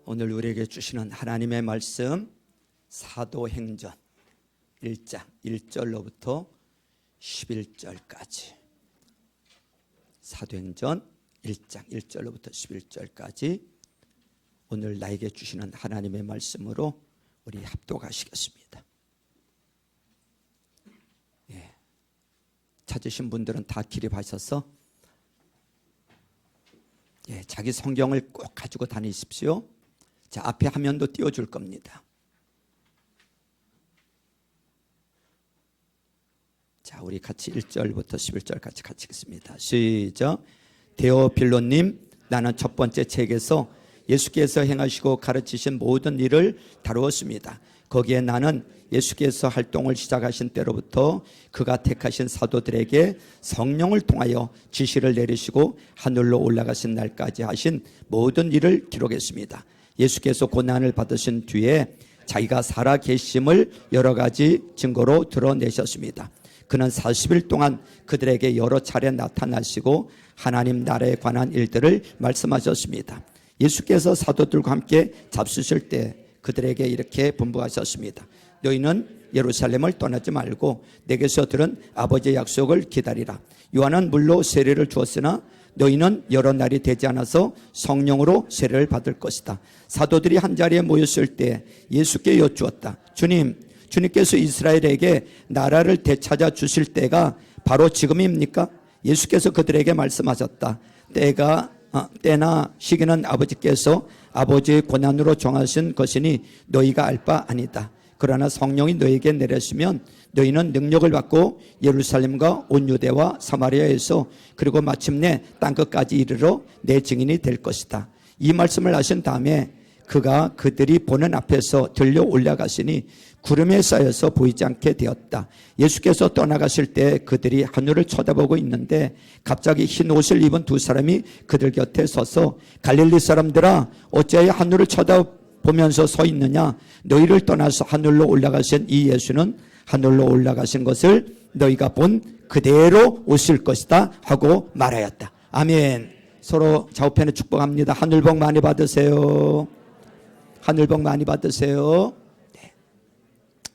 오늘 우리에게 주시는 하나님의 말씀 사도행전 1장 1절로부터 11절까지 사도행전 1장 1절로부터 11절까지 오늘 나에게 주시는 하나님의 말씀으로 우리 합독하시겠습니다. 찾으신 분들은 다 기립하셔서 자기 성경을 꼭 가지고 다니십시오. 자, 앞에 화면도 띄워줄 겁니다. 자, 우리 같이 1절부터 11절까지 같이 읽습니다. 시작. 데오빌로님, 나는 첫 번째 책에서 예수께서 행하시고 가르치신 모든 일을 다루었습니다. 거기에 나는 예수께서 활동을 시작하신 때로부터 그가 택하신 사도들에게 성령을 통하여 지시를 내리시고 하늘로 올라가신 날까지 하신 모든 일을 기록했습니다. 예수께서 고난을 받으신 뒤에 자기가 살아 계심을 여러 가지 증거로 드러내셨습니다. 그는 40일 동안 그들에게 여러 차례 나타나시고 하나님 나라에 관한 일들을 말씀하셨습니다. 예수께서 사도들과 함께 잡수실 때 그들에게 이렇게 분부하셨습니다. 너희는 예루살렘을 떠나지 말고 내게서 들은 아버지의 약속을 기다리라. 요한은 물로 세례를 주었으나 너희는 여러 날이 되지 않아서 성령으로 세례를 받을 것이다. 사도들이 한자리에 모였을 때 예수께 여쭈었다. 주님께서 이스라엘에게 나라를 되찾아 주실 때가 바로 지금입니까? 예수께서 그들에게 말씀하셨다. 때나 시기는 아버지께서 아버지의 권한으로 정하신 것이니 너희가 알 바 아니다. 그러나 성령이 너희에게 내렸으면 너희는 능력을 받고 예루살렘과 온 유대와 사마리아에서 그리고 마침내 땅끝까지 이르러 내 증인이 될 것이다. 이 말씀을 하신 다음에 그가 그들이 보는 앞에서 들려 올라가시니 구름에 쌓여서 보이지 않게 되었다. 예수께서 떠나가실 때 그들이 하늘을 쳐다보고 있는데 갑자기 흰 옷을 입은 두 사람이 그들 곁에 서서 갈릴리 사람들아, 어찌하여 하늘을 쳐다보면서 서 있느냐? 너희를 떠나서 하늘로 올라가신 이 예수는 하늘로 올라가신 것을 너희가 본 그대로 오실 것이다 하고 말하였다. 아멘. 서로 좌우편에 축복합니다. 하늘복 많이 받으세요. 하늘복 많이 받으세요. 네.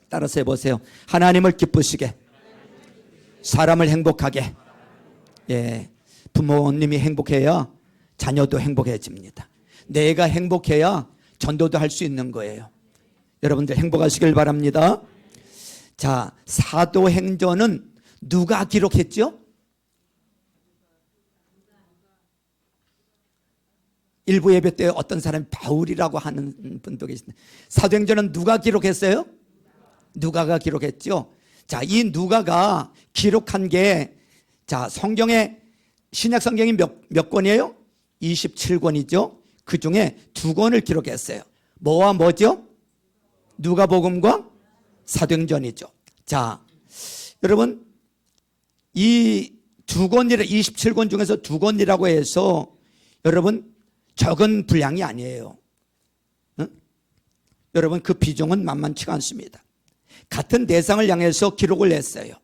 따라서 해보세요. 하나님을 기쁘시게, 사람을 행복하게. 부모님이 행복해야 자녀도 행복해집니다. 내가 행복해야 전도도 할 수 있는 거예요. 여러분들 행복하시길 바랍니다. 자, 사도행전은 누가 기록했죠? 일부 예배 때 어떤 사람이 바울이라고 하는 분도 계신데, 사도행전은 누가 기록했어요? 누가가 기록했죠. 자, 이 누가가 기록한 게, 자, 신약 성경이 몇 권이에요? 27권이죠. 그 중에 2권을 기록했어요. 뭐와 뭐죠? 누가복음과 사도행전이죠. 자, 여러분, 이 2권이라 27권 중에서 2권이라고 해서 여러분 적은 분량이 아니에요. 응? 여러분, 그 비중은 만만치가 않습니다. 같은 대상을 향해서 기록을 했어요.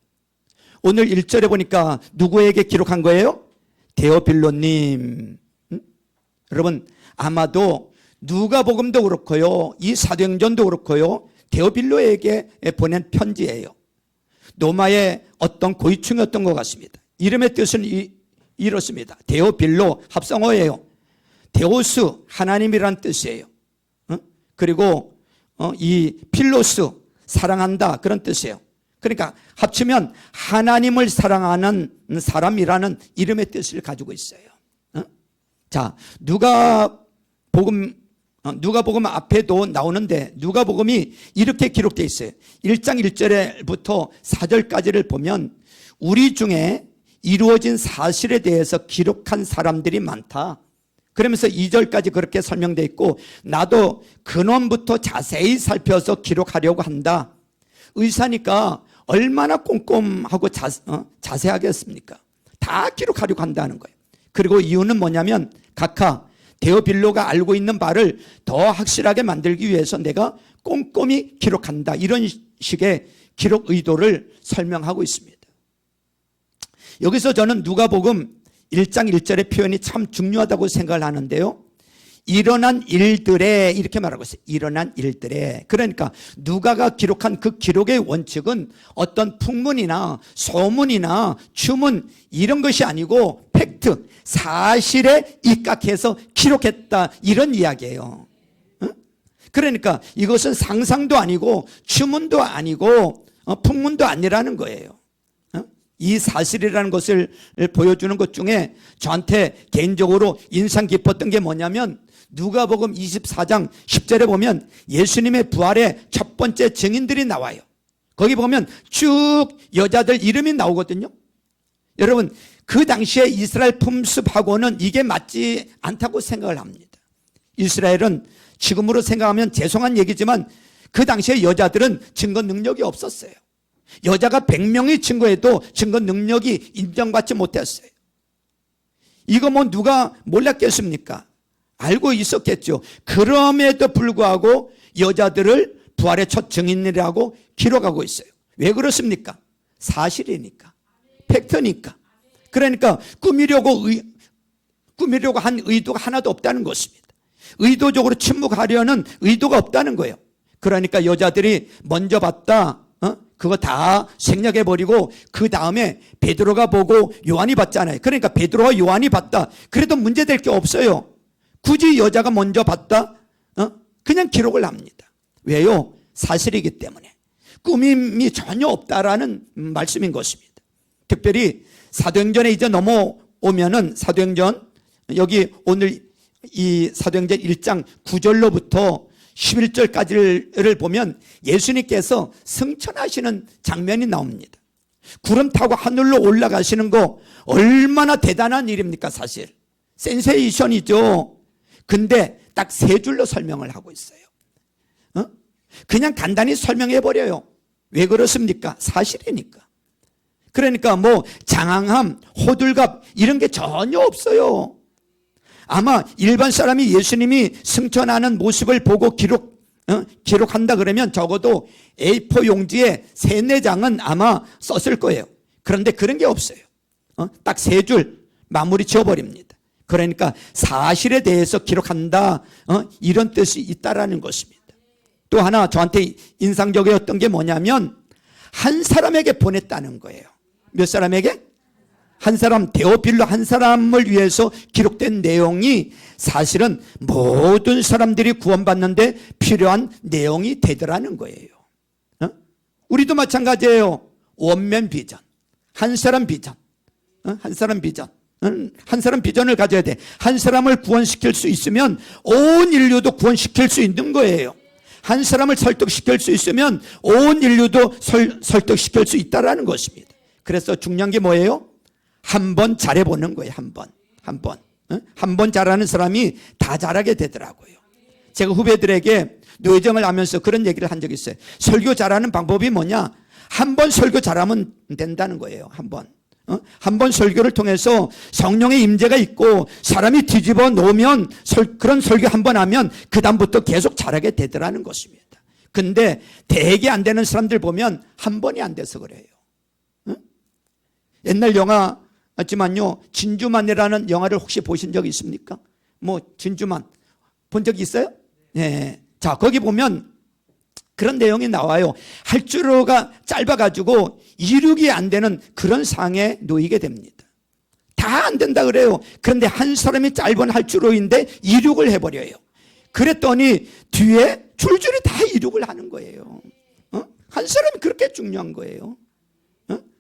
오늘 1절에 보니까 누구에게 기록한 거예요? 데오빌로님. 응? 여러분, 아마도 누가복음도 그렇고요, 이 사도행전도 그렇고요, 데오빌로에게 보낸 편지예요. 로마의 어떤 고위층이었던 것 같습니다. 이름의 뜻은 이렇습니다. 데오빌로 합성어예요. 데오스, 하나님이란 뜻이에요. 그리고 이 필로스, 사랑한다, 그런 뜻이에요. 그러니까 합치면 하나님을 사랑하는 사람이라는 이름의 뜻을 가지고 있어요. 자, 누가복음 앞에도 나오는데 누가복음이 이렇게 기록되어 있어요. 1장 1절부터 4절까지를 보면 우리 중에 이루어진 사실에 대해서 기록한 사람들이 많다. 그러면서 2절까지 그렇게 설명되어 있고, 나도 근원부터 자세히 살펴서 기록하려고 한다. 의사니까 얼마나 꼼꼼하고 자세하겠습니까? 다 기록하려고 한다는 거예요. 그리고 이유는 뭐냐면 각하 데오빌로가 알고 있는 바를 더 확실하게 만들기 위해서 내가 꼼꼼히 기록한다. 이런 식의 기록 의도를 설명하고 있습니다. 여기서 저는 누가복음 1장 1절의 표현이 참 중요하다고 생각을 하는데요. 일어난 일들에 이렇게 말하고 있어요. 일어난 일들에. 그러니까 누가가 기록한 그 기록의 원칙은 어떤 풍문이나 소문이나 추문 이런 것이 아니고 팩트, 사실에 입각해서 기록했다 이런 이야기예요. 그러니까 이것은 상상도 아니고 추문도 아니고 풍문도 아니라는 거예요. 이 사실이라는 것을 보여주는 것 중에 저한테 개인적으로 인상 깊었던 게 뭐냐면 누가복음 24장 10절에 보면 예수님의 부활의 첫 번째 증인들이 나와요. 거기 보면 쭉 여자들 이름이 나오거든요. 여러분 그 당시에 이스라엘 풍습하고는 이게 맞지 않다고 생각을 합니다. 이스라엘은 지금으로 생각하면 죄송한 얘기지만 그 당시에 여자들은 증거 능력이 없었어요. 여자가 100명이 증거해도 증거 능력이 인정받지 못했어요. 이거 뭐 누가 몰랐겠습니까? 알고 있었겠죠. 그럼에도 불구하고 여자들을 부활의 첫 증인이라고 기록하고 있어요. 왜 그렇습니까? 사실이니까. 팩트니까. 그러니까 꾸미려고 한 의도가 하나도 없다는 것입니다. 의도적으로 침묵하려는 의도가 없다는 거예요. 그러니까 여자들이 먼저 봤다. 그거 다 생략해버리고 그 다음에 베드로가 보고 요한이 봤잖아요. 그러니까 베드로와 요한이 봤다. 그래도 문제될 게 없어요. 굳이 여자가 먼저 봤다? 그냥 기록을 합니다. 왜요? 사실이기 때문에. 꾸밈이 전혀 없다라는 말씀인 것입니다. 특별히 사도행전에 이제 넘어오면은 사도행전 여기 오늘 이 사도행전 1장 9절로부터 11절까지를 보면 예수님께서 승천하시는 장면이 나옵니다. 구름 타고 하늘로 올라가시는 거 얼마나 대단한 일입니까 사실. 센세이션이죠. 근데 딱 세 줄로 설명을 하고 있어요. 그냥 간단히 설명해버려요. 왜 그렇습니까? 사실이니까. 그러니까 뭐 장황함, 호들갑 이런 게 전혀 없어요. 아마 일반 사람이 예수님이 승천하는 모습을 보고 기록한다 그러면 적어도 A4 용지에 3-4장은 아마 썼을 거예요. 그런데 그런 게 없어요. 딱 3줄 마무리 지어버립니다. 그러니까 사실에 대해서 기록한다 이런 뜻이 있다라는 것입니다. 또 하나 저한테 인상적이었던 게 뭐냐면 한 사람에게 보냈다는 거예요. 몇 사람에게? 한 사람, 데오필로 한 사람을 위해서 기록된 내용이 사실은 모든 사람들이 구원받는데 필요한 내용이 되더라는 거예요. 우리도 마찬가지예요. 원맨 비전. 한 사람 비전. 한 사람 비전. 한 사람 비전을 가져야 돼. 한 사람을 구원시킬 수 있으면 온 인류도 구원시킬 수 있는 거예요. 한 사람을 설득시킬 수 있으면 온 인류도 설득시킬 수 있다는 것입니다. 그래서 중요한 게 뭐예요? 한 번 잘해보는 거예요. 한 번 잘하는 사람이 다 잘하게 되더라고요. 제가 후배들에게 뇌정을 하면서 그런 얘기를 한 적이 있어요. 설교 잘하는 방법이 뭐냐? 한 번 설교 잘하면 된다는 거예요. 한 번 설교를 통해서 성령의 임재가 있고 사람이 뒤집어 놓으면 그런 설교 한 번 하면 그 다음부터 계속 잘하게 되더라는 것입니다. 근데 대개 안 되는 사람들 보면 한 번이 안 돼서 그래요. 옛날 영화 지만요, 진주만이라는 영화를 혹시 보신 적 있습니까? 뭐 진주만 본 적 있어요? 네. 자, 거기 보면 그런 내용이 나와요. 할주로가 짧아가지고 이륙이 안 되는 그런 상에 놓이게 됩니다. 다 안 된다 그래요. 그런데 한 사람이 짧은 할주로인데 이륙을 해버려요. 그랬더니 뒤에 줄줄이 다 이륙을 하는 거예요. 한 사람이 그렇게 중요한 거예요.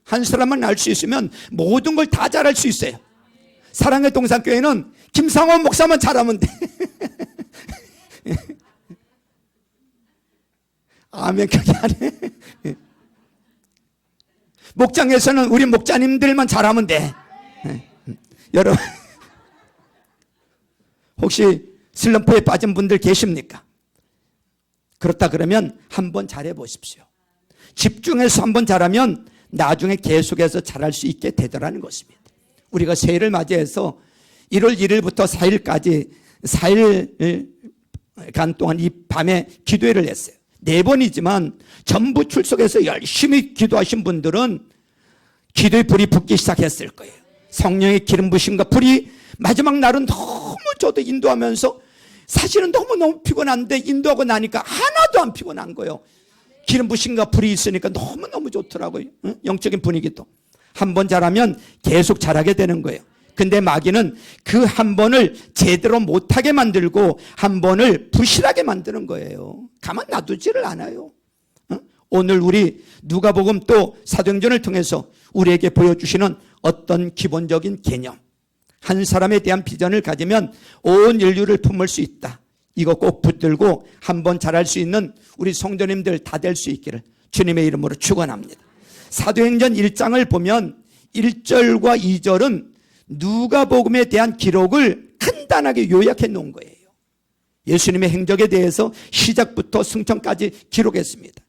한 사람만 알 수 있으면 모든 걸 다 잘할 수 있어요. 사랑의 동산교회는 김상원 목사만 잘하면 돼. 아멘. 그게 아니에요. 목장에서는 우리 목자님들만 잘하면 돼. 여러분 혹시 슬럼프에 빠진 분들 계십니까? 그렇다 그러면 한번 잘해 보십시오. 집중해서 한번 잘하면 나중에 계속해서 잘할 수 있게 되더라는 것입니다. 우리가 새해를 맞이해서 1월 1일부터 4일까지 4일간 동안 이 밤에 기도회를 했어요. 4번이지만 전부 출석해서 열심히 기도하신 분들은 기도의 불이 붙기 시작했을 거예요. 성령의 기름 부심과 불이 마지막 날은 너무 저도 인도하면서 사실은 너무너무 피곤한데 인도하고 나니까 하나도 안 피곤한 거예요. 기름 부심과 불이 있으니까 너무너무 좋더라고요. 영적인 분위기도. 한 번 잘하면 계속 잘하게 되는 거예요. 근데 마귀는 그 한 번을 제대로 못하게 만들고 한 번을 부실하게 만드는 거예요. 가만 놔두지를 않아요. 오늘 우리 누가복음 또 사도행전을 통해서 우리에게 보여주시는 어떤 기본적인 개념, 한 사람에 대한 비전을 가지면 온 인류를 품을 수 있다. 이거 꼭 붙들고 한번 잘할 수 있는 우리 성도님들 다 될 수 있기를 주님의 이름으로 축원합니다. 사도행전 1장을 보면 1절과 2절은 누가복음에 대한 기록을 간단하게 요약해 놓은 거예요. 예수님의 행적에 대해서 시작부터 승천까지 기록했습니다.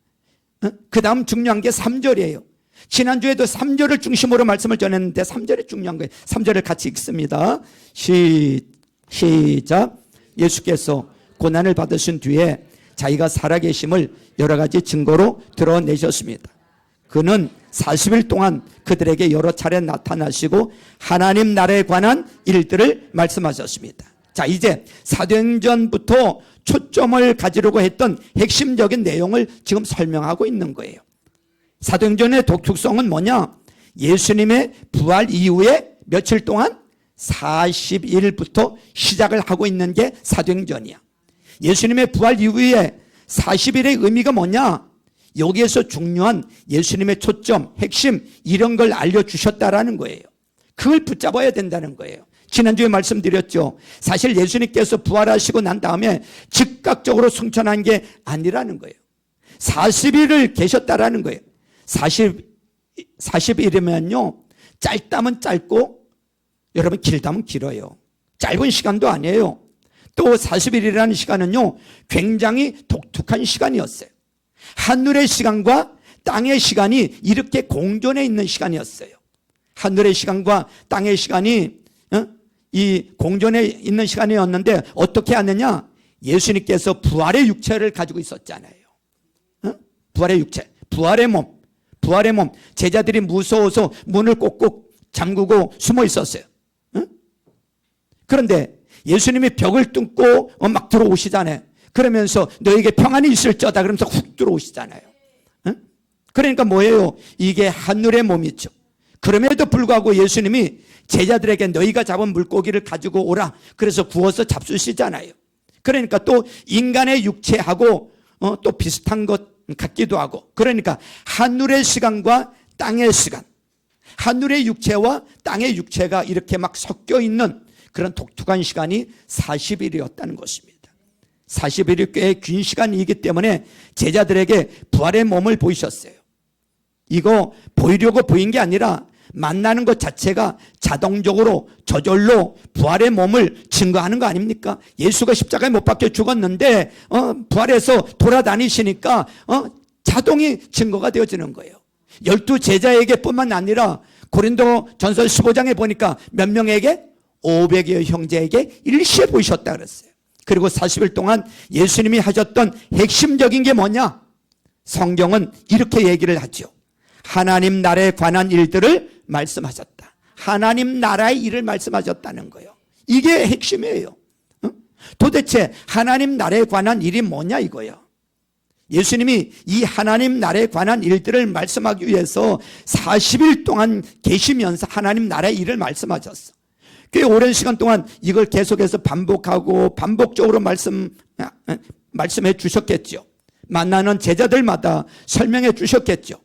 그 다음 중요한 게 3절이에요. 지난주에도 3절을 중심으로 말씀을 전했는데 3절이 중요한 거예요. 3절을 같이 읽습니다. 시작. 예수께서 고난을 받으신 뒤에 자기가 살아계심을 여러 가지 증거로 드러내셨습니다. 그는 40일 동안 그들에게 여러 차례 나타나시고 하나님 나라에 관한 일들을 말씀하셨습니다. 자, 이제 사도행전부터 초점을 가지려고 했던 핵심적인 내용을 지금 설명하고 있는 거예요. 사도행전의 독특성은 뭐냐? 예수님의 부활 이후에 며칠 동안 40일부터 시작을 하고 있는 게 사도행전이야. 예수님의 부활 이후에 40일의 의미가 뭐냐? 여기에서 중요한 예수님의 초점, 핵심 이런 걸 알려주셨다라는 거예요. 그걸 붙잡아야 된다는 거예요. 지난주에 말씀드렸죠. 사실 예수님께서 부활하시고 난 다음에 즉각적으로 승천한 게 아니라는 거예요. 40일을 계셨다라는 거예요. 40일이면요 짧다면 짧고 여러분 길다면 길어요. 짧은 시간도 아니에요. 또 40일이라는 시간은요 굉장히 독특한 시간이었어요. 하늘의 시간과 땅의 시간이 이렇게 공존해 있는 시간이었어요. 하늘의 시간과 땅의 시간이 이 공존해 있는 시간이었는데 어떻게 하느냐? 예수님께서 부활의 육체를 가지고 있었잖아요. 부활의 육체, 부활의 몸. 제자들이 무서워서 문을 꼭꼭 잠그고 숨어 있었어요. 그런데 예수님이 벽을 뚫고 막 들어오시잖아요. 그러면서 너에게 평안이 있을저다 그러면서 훅 들어오시잖아요. 그러니까 뭐예요? 이게 하늘의 몸이죠. 그럼에도 불구하고 예수님이 제자들에게 너희가 잡은 물고기를 가지고 오라. 그래서 구워서 잡수시잖아요. 그러니까 또 인간의 육체하고 또 비슷한 것 같기도 하고. 그러니까 하늘의 시간과 땅의 시간, 하늘의 육체와 땅의 육체가 이렇게 막 섞여 있는 그런 독특한 시간이 40일이었다는 것입니다. 40일이 꽤 긴 시간이기 때문에 제자들에게 부활의 몸을 보이셨어요. 이거 보이려고 보인 게 아니라 만나는 것 자체가 자동적으로 저절로 부활의 몸을 증거하는 거 아닙니까? 예수가 십자가에 못 박혀 죽었는데 부활해서 돌아다니시니까 자동이 증거가 되어지는 거예요. 12 제자에게 뿐만 아니라 고린도 전서 15장에 보니까 몇 명에게? 500여 형제에게 일시에 보이셨다 그랬어요. 그리고 40일 동안 예수님이 하셨던 핵심적인 게 뭐냐? 성경은 이렇게 얘기를 하죠. 하나님 나라에 관한 일들을 말씀하셨다. 하나님 나라의 일을 말씀하셨다는 거예요. 이게 핵심이에요. 도대체 하나님 나라에 관한 일이 뭐냐 이거예요. 예수님이 이 하나님 나라에 관한 일들을 말씀하기 위해서 40일 동안 계시면서 하나님 나라의 일을 말씀하셨어. 꽤 오랜 시간 동안 이걸 계속해서 반복하고 반복적으로 말씀해 주셨겠죠. 만나는 제자들마다 설명해 주셨겠죠.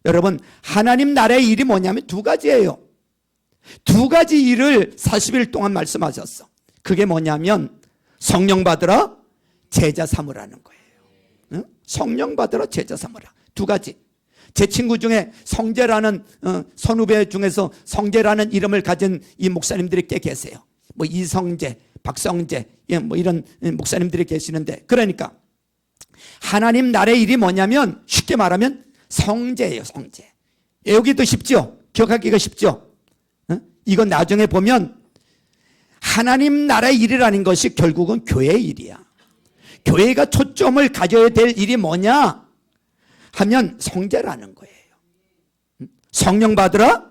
여러분, 하나님 나라의 일이 뭐냐면 두 가지예요. 두 가지 일을 40일 동안 말씀하셨어. 그게 뭐냐면 성령 받으라, 제자 삼으라는 거예요. 성령 받으라, 제자 삼으라. 두 가지. 제 친구 중에 성재라는 선후배 중에서 성재라는 이름을 가진 이 목사님들이 꽤 계세요. 뭐 이성재, 박성재 뭐 이런 목사님들이 계시는데, 그러니까 하나님 나라의 일이 뭐냐면 쉽게 말하면 성제예요. 성제. 여기도 쉽죠? 기억하기가 쉽죠? 이건 나중에 보면 하나님 나라의 일이라는 것이 결국은 교회의 일이야. 교회가 초점을 가져야 될 일이 뭐냐 하면 성제라는 거예요. 성령 받으라,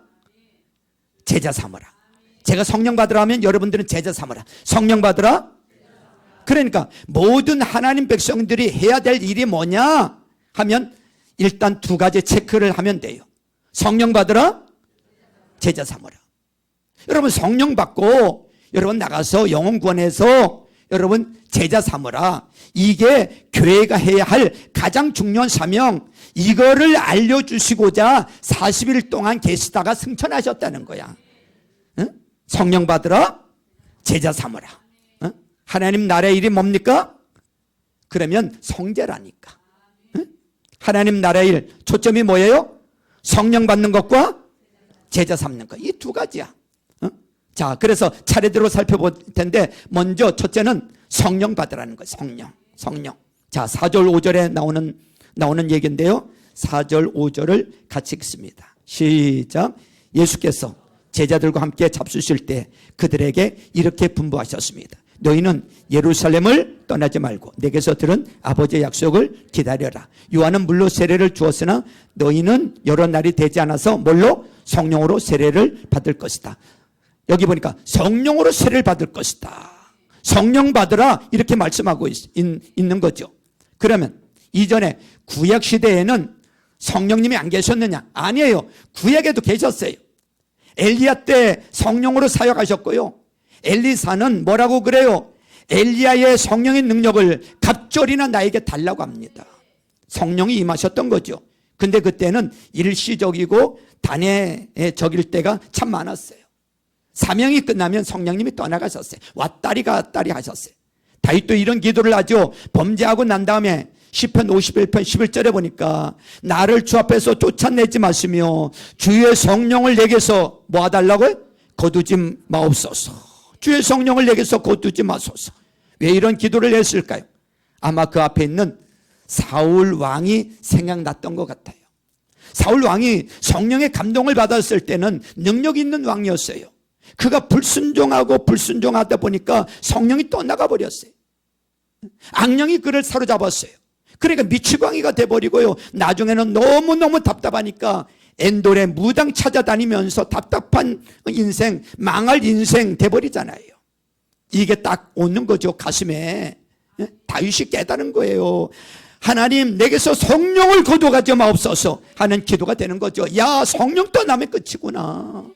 제자 삼으라. 제가 성령 받으라 하면 여러분들은 제자 삼으라. 성령 받으라. 그러니까 모든 하나님 백성들이 해야 될 일이 뭐냐 하면 일단 두 가지 체크를 하면 돼요. 성령 받으라, 제자 삼으라. 여러분 성령 받고 여러분 나가서 영혼 구원해서 여러분 제자 삼으라. 이게 교회가 해야 할 가장 중요한 사명, 이거를 알려주시고자 40일 동안 계시다가 승천하셨다는 거야. 응? 성령 받으라, 제자 삼으라. 응? 하나님 나라의 일이 뭡니까? 그러면 성제라니까. 응? 하나님 나라의 일 초점이 뭐예요? 성령 받는 것과 제자 삼는 것. 이 두 가지야. 자, 그래서 차례대로 살펴볼 텐데 먼저 첫째는 성령 받으라는 거예요. 성령. 자, 4절 5절에 나오는 얘기인데요. 4절 5절을 같이 읽습니다. 시작. 예수께서 제자들과 함께 잡수실 때 그들에게 이렇게 분부하셨습니다. 너희는 예루살렘을 떠나지 말고 내게서 들은 아버지의 약속을 기다려라. 요한은 물로 세례를 주었으나 너희는 여러 날이 되지 않아서 뭘로? 성령으로 세례를 받을 것이다. 여기 보니까 성령으로 세례를 받을 것이다. 성령 받으라 이렇게 말씀하고 있는 거죠. 그러면 이전에 구약 시대에는 성령님이 안 계셨느냐? 아니에요. 구약에도 계셨어요. 엘리야 때 성령으로 사역하셨고요. 엘리사는 뭐라고 그래요? 엘리야의 성령의 능력을 갑절이나 나에게 달라고 합니다. 성령이 임하셨던 거죠. 근데 그때는 일시적이고 단회적일 때가 참 많았어요. 사명이 끝나면 성령님이 떠나가셨어요. 왔다리 갔다리 하셨어요. 다윗도 이런 기도를 하죠. 범죄하고 난 다음에 시편 51편 11절에 보니까 나를 주 앞에서 쫓아내지 마시며 주의 성령을 내게서 뭐 해달라고요? 거두지 마옵소서. 주의 성령을 내게서 거두지 마소서. 왜 이런 기도를 했을까요? 아마 그 앞에 있는 사울 왕이 생각났던 것 같아요. 사울 왕이 성령의 감동을 받았을 때는 능력 있는 왕이었어요. 그가 불순종하다 보니까 성령이 떠나가 버렸어요. 악령이 그를 사로잡았어요. 그러니까 미치광이가 돼버리고요. 나중에는 너무너무 답답하니까 엔돌에 무당 찾아다니면서 답답한 인생, 망할 인생 돼버리잖아요. 이게 딱 오는 거죠, 가슴에. 다윗이 깨달은 거예요. 하나님 내게서 성령을 거둬가지 마옵소서 하는 기도가 되는 거죠. 야, 성령 떠나면 끝이구나.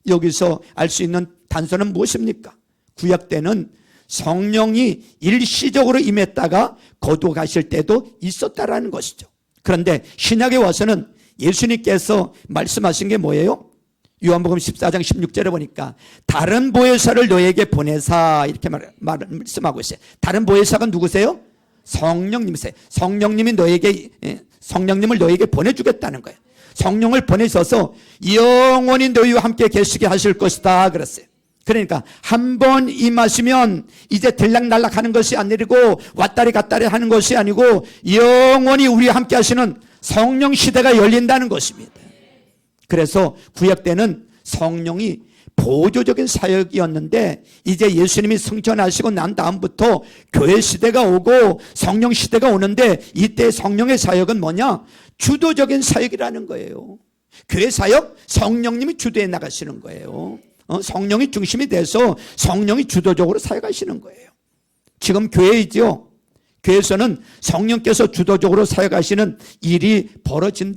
여기서 알 수 있는 단서는 무엇입니까? 구약 때는 성령이 일시적으로 임했다가 거둬 가실 때도 있었다라는 것이죠. 그런데 신약에 와서는 예수님께서 말씀하신 게 뭐예요? 요한복음 14장 16절에 보니까 다른 보혜사를 너에게 보내사 이렇게 말씀하고 있어요. 다른 보혜사가 누구세요? 성령님이세요. 성령님이 성령님을 너에게 보내주겠다는 거예요. 성령을 보내셔서 영원히 너희와 함께 계시게 하실 것이다 그랬어요. 그러니까 한 번 임하시면 이제 들락날락 하는 것이 아니고 왔다리 갔다리 하는 것이 아니고 영원히 우리와 함께 하시는 성령 시대가 열린다는 것입니다. 그래서 구약 때는 성령이 보조적인 사역이었는데 이제 예수님이 승천하시고 난 다음부터 교회 시대가 오고 성령 시대가 오는데 이때 성령의 사역은 뭐냐? 주도적인 사역이라는 거예요. 교회 사역 성령님이 주도해 나가시는 거예요. 성령이 중심이 돼서 성령이 주도적으로 사역하시는 거예요. 지금 교회이죠. 교회에서는 성령께서 주도적으로 사역하시는 일이 벌어지는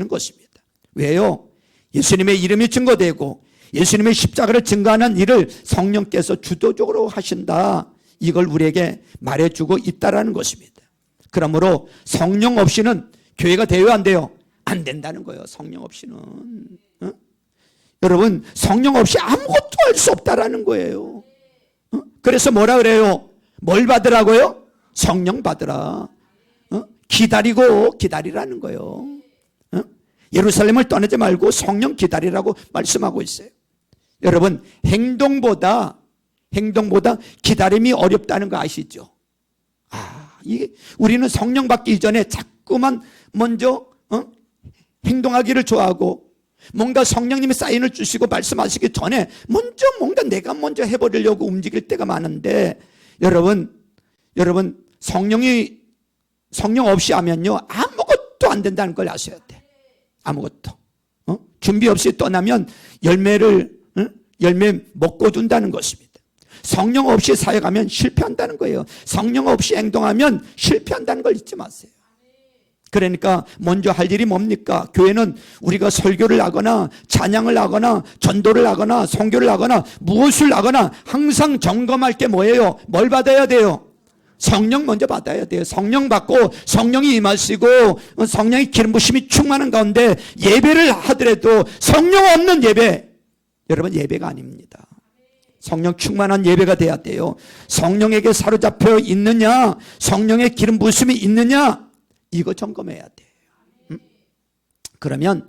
것입니다. 왜요? 예수님의 이름이 증거되고 예수님의 십자가를 증거하는 일을 성령께서 주도적으로 하신다. 이걸 우리에게 말해주고 있다라는 것입니다. 그러므로 성령 없이는 교회가 돼요, 안 돼요? 안 된다는 거예요. 성령 없이는. 여러분, 성령 없이 아무것도 할 수 없다라는 거예요. 그래서 뭐라 그래요? 뭘 받으라고요? 성령 받으라. 기다리라는 거예요. 예루살렘을 떠나지 말고 성령 기다리라고 말씀하고 있어요. 여러분, 행동보다 기다림이 어렵다는 거 아시죠? 이게 우리는 성령 받기 이전에 자꾸만 먼저 행동하기를 좋아하고 뭔가 성령님이 사인을 주시고 말씀하시기 전에 뭔가 내가 먼저 해버리려고 움직일 때가 많은데 여러분 성령 없이 하면요 아무것도 안 된다는 걸 아셔야 돼. 아무것도 준비 없이 떠나면 열매 먹고 준다는 것입니다. 성령 없이 사역하면 실패한다는 거예요. 성령 없이 행동하면 실패한다는 걸 잊지 마세요. 그러니까 먼저 할 일이 뭡니까? 교회는 우리가 설교를 하거나 찬양을 하거나 전도를 하거나 선교를 하거나 무엇을 하거나 항상 점검할 게 뭐예요? 뭘 받아야 돼요? 성령 먼저 받아야 돼요. 성령 받고 성령이 임하시고 성령의 기름 부심이 충만한 가운데 예배를 하더라도 성령 없는 예배, 여러분 예배가 아닙니다. 성령 충만한 예배가 돼야 돼요. 성령에게 사로잡혀 있느냐, 성령의 기름 부심이 있느냐, 이거 점검해야 돼요. 그러면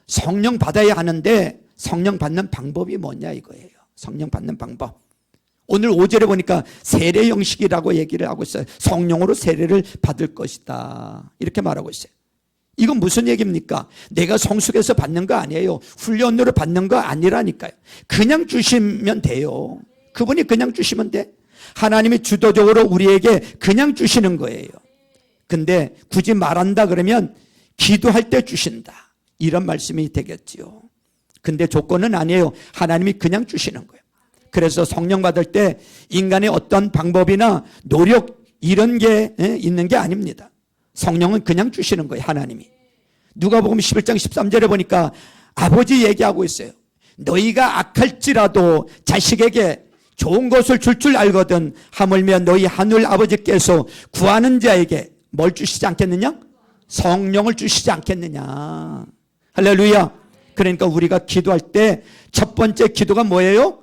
성령 받아야 하는데 성령 받는 방법이 뭐냐 이거예요. 성령 받는 방법. 오늘 5절에 보니까 세례 형식이라고 얘기를 하고 있어요. 성령으로 세례를 받을 것이다, 이렇게 말하고 있어요. 이건 무슨 얘기입니까? 내가 성숙해서 받는 거 아니에요. 훈련으로 받는 거 아니라니까요. 그냥 주시면 돼요. 그분이 그냥 주시면 돼. 하나님이 주도적으로 우리에게 그냥 주시는 거예요. 근데 굳이 말한다 그러면 기도할 때 주신다, 이런 말씀이 되겠지요. 근데 조건은 아니에요. 하나님이 그냥 주시는 거예요. 그래서 성령 받을 때 인간의 어떤 방법이나 노력 이런 게 있는 게 아닙니다. 성령은 그냥 주시는 거예요. 하나님이. 누가복음 11장 13절에 보니까 아버지 얘기하고 있어요. 너희가 악할지라도 자식에게 좋은 것을 줄 줄 알거든 하물며 너희 하늘 아버지께서 구하는 자에게 뭘 주시지 않겠느냐? 성령을 주시지 않겠느냐. 할렐루야. 그러니까 우리가 기도할 때 첫 번째 기도가 뭐예요?